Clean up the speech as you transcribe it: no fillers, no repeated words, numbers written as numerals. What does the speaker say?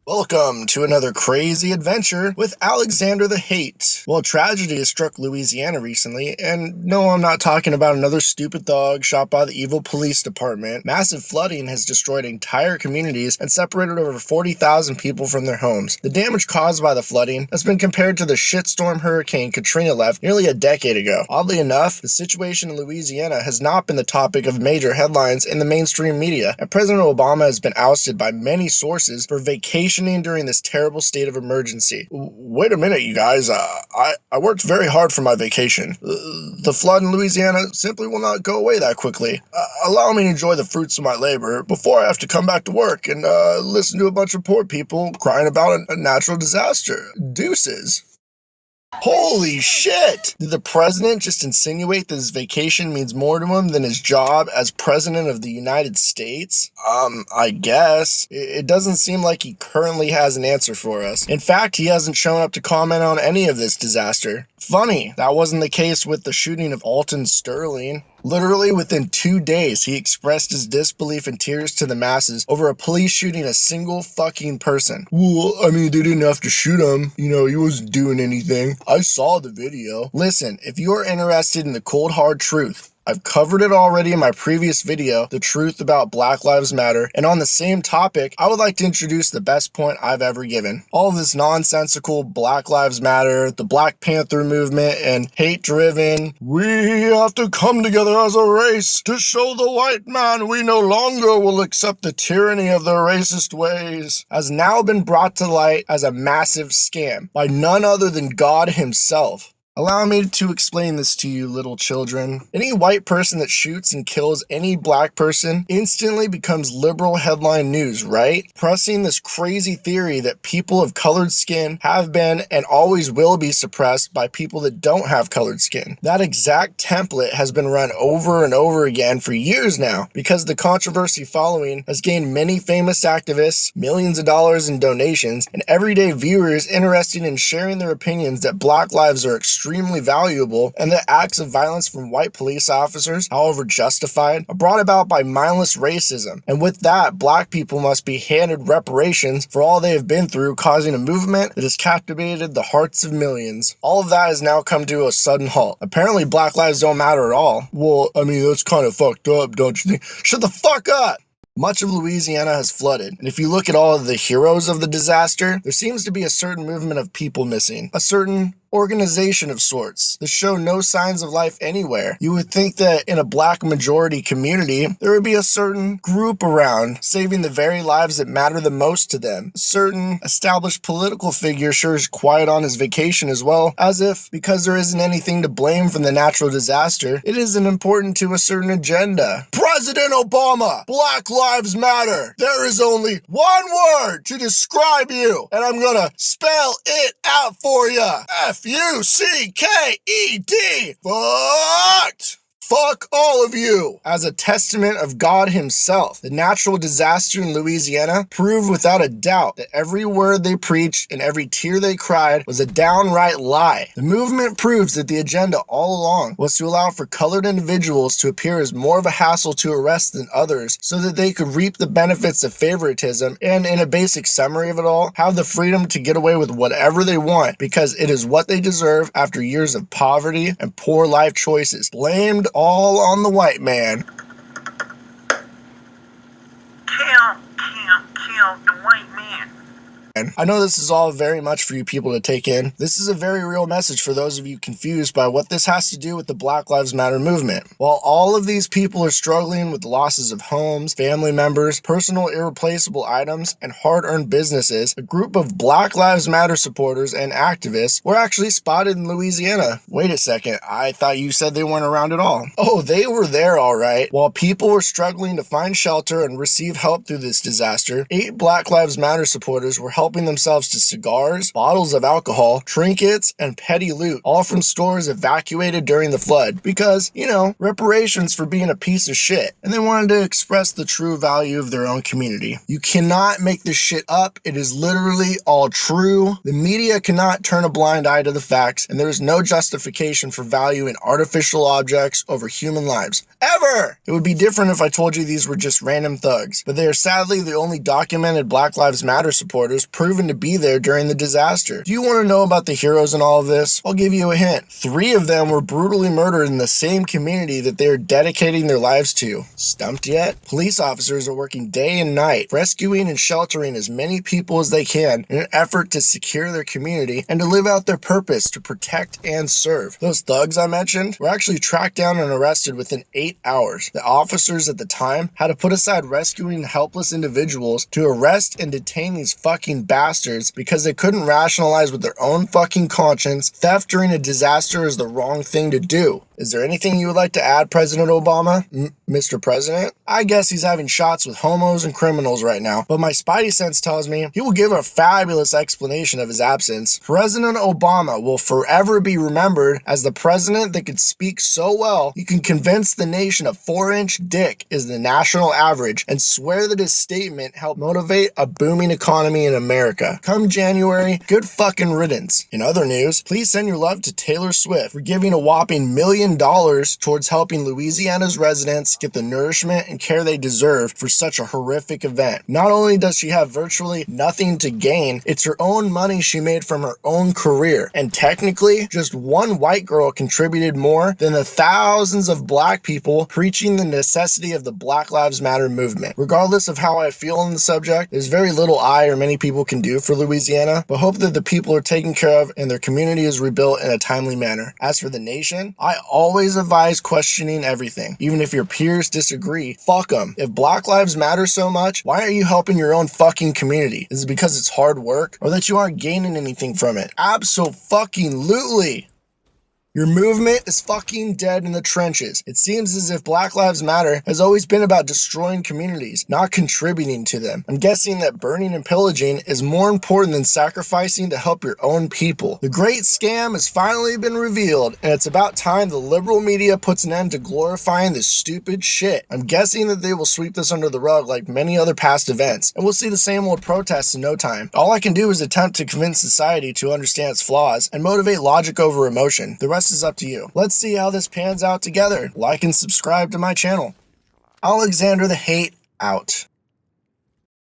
Welcome to another crazy adventure with Alexander the Hate. Well, tragedy has struck Louisiana recently, and no, I'm not talking about another stupid dog shot by the evil police department. Massive flooding has destroyed entire communities and separated over 40,000 people from their homes. The damage caused by the flooding has been compared to the shitstorm Hurricane Katrina left nearly a decade ago. Oddly enough, the situation in Louisiana has not been the topic of major headlines in the mainstream media, and President Obama has been ousted by many sources for vacationing during this terrible state of emergency. Wait a minute, you guys. I worked very hard for my vacation. The flood in Louisiana simply will not go away that quickly. Allow me to enjoy the fruits of my labor before I have to come back to work and listen to a bunch of poor people crying about a natural disaster. Deuces. Holy shit! Did the president just insinuate that his vacation means more to him than his job as president of the United States? I guess. It doesn't seem like he currently has an answer for us. In fact, he hasn't shown up to comment on any of this disaster. Funny, that wasn't the case with the shooting of Alton Sterling. Literally within 2 days, he expressed his disbelief and tears to the masses over a police shooting a single fucking person. Well, I mean, they didn't have to shoot him. You know, he wasn't doing anything. I saw the video. Listen, if you are interested in the cold hard truth, I've covered it already in my previous video, The Truth About Black Lives Matter, and on the same topic, I would like to introduce the best point I've ever given. All of this nonsensical Black Lives Matter, the Black Panther movement, and hate-driven, we have to come together as a race to show the white man we no longer will accept the tyranny of their racist ways, has now been brought to light as a massive scam by none other than God himself. Allow me to explain this to you, little children. Any white person that shoots and kills any black person instantly becomes liberal headline news, right? Pressing this crazy theory that people of colored skin have been and always will be suppressed by people that don't have colored skin. That exact template has been run over and over again for years now because the controversy following has gained many famous activists, millions of dollars in donations, and everyday viewers interested in sharing their opinions that black lives are extremely valuable and that acts of violence from white police officers, however justified, are brought about by mindless racism. And with that, black people must be handed reparations for all they have been through, causing a movement that has captivated the hearts of millions. All of that has now come to a sudden halt. Apparently, black lives don't matter at all. Well, I mean, that's kind of fucked up, don't you think? Shut the fuck up! Much of Louisiana has flooded, and if you look at all of the heroes of the disaster, there seems to be a certain movement of people missing. A certain organization of sorts that show no signs of life anywhere. You would think that in a black majority community, there would be a certain group around saving the very lives that matter the most to them. A certain established political figure sure is quiet on his vacation as well, as if because there isn't anything to blame from the natural disaster, it isn't important to a certain agenda. President Obama, Black Lives Matter. There is only one word to describe you, and I'm gonna spell it out for you. F-U-C-K-E-D. Fucked. Fuck all of you! As a testament of God himself, the natural disaster in Louisiana proved without a doubt that every word they preached and every tear they cried was a downright lie. The movement proves that the agenda all along was to allow for colored individuals to appear as more of a hassle to arrest than others so that they could reap the benefits of favoritism and, in a basic summary of it all, have the freedom to get away with whatever they want because it is what they deserve after years of poverty and poor life choices. Blamed all on the white man. Kill the white man. I know this is all very much for you people to take in. This is a very real message for those of you confused by what this has to do with the Black Lives Matter movement. While all of these people are struggling with losses of homes, family members, personal irreplaceable items, and hard-earned businesses, a group of Black Lives Matter supporters and activists were actually spotted in Louisiana. Wait a second, I thought you said they weren't around at all. Oh, they were there all right. While people were struggling to find shelter and receive help through this disaster, 8 Black Lives Matter supporters were helping themselves to cigars, bottles of alcohol, trinkets, and petty loot, all from stores evacuated during the flood because, you know, reparations for being a piece of shit. And they wanted to express the true value of their own community. You cannot make this shit up. It is literally all true. The media cannot turn a blind eye to the facts, and there is no justification for valuing artificial objects over human lives. Ever! It would be different if I told you these were just random thugs, but they are sadly the only documented Black Lives Matter supporters proven to be there during the disaster. Do you want to know about the heroes in all of this? I'll give you a hint. 3 of them were brutally murdered in the same community that they are dedicating their lives to. Stumped yet? Police officers are working day and night, rescuing and sheltering as many people as they can in an effort to secure their community and to live out their purpose to protect and serve. Those thugs I mentioned were actually tracked down and arrested within 8 hours. The officers at the time had to put aside rescuing helpless individuals to arrest and detain these fucking bastards because they couldn't rationalize with their own fucking conscience theft during a disaster is the wrong thing to do. Is there anything you would like to add, President Obama? Mr. President? I guess he's having shots with homos and criminals right now, but my spidey sense tells me he will give a fabulous explanation of his absence. President Obama will forever be remembered as the president that could speak so well he can convince the nation a 4-inch dick is the national average and swear that his statement helped motivate a booming economy in America. Come January, good fucking riddance. In other news, please send your love to Taylor Swift for giving a whopping $1 million towards helping Louisiana's residents get the nourishment and care they deserve for such a horrific event. Not only does she have virtually nothing to gain, it's her own money she made from her own career. And technically, just one white girl contributed more than the thousands of black people preaching the necessity of the Black Lives Matter movement. Regardless of how I feel on the subject, there's very little I or many people can do for Louisiana, but hope that the people are taken care of and their community is rebuilt in a timely manner. As for the nation, I always advise questioning everything. Even if your peers disagree, fuck them. If Black Lives matter so much, why aren't you helping your own fucking community? Is it because it's hard work or that you aren't gaining anything from it? Abso-fucking-lutely. Your movement is fucking dead in the trenches. It seems as if Black Lives Matter has always been about destroying communities, not contributing to them. I'm guessing that burning and pillaging is more important than sacrificing to help your own people. The great scam has finally been revealed, and it's about time the liberal media puts an end to glorifying this stupid shit. I'm guessing that they will sweep this under the rug like many other past events, and we'll see the same old protests in no time. All I can do is attempt to convince society to understand its flaws and motivate logic over emotion. The rest is up to you. Let's see how this pans out together. Like and subscribe to my channel. Alexander the Hate out.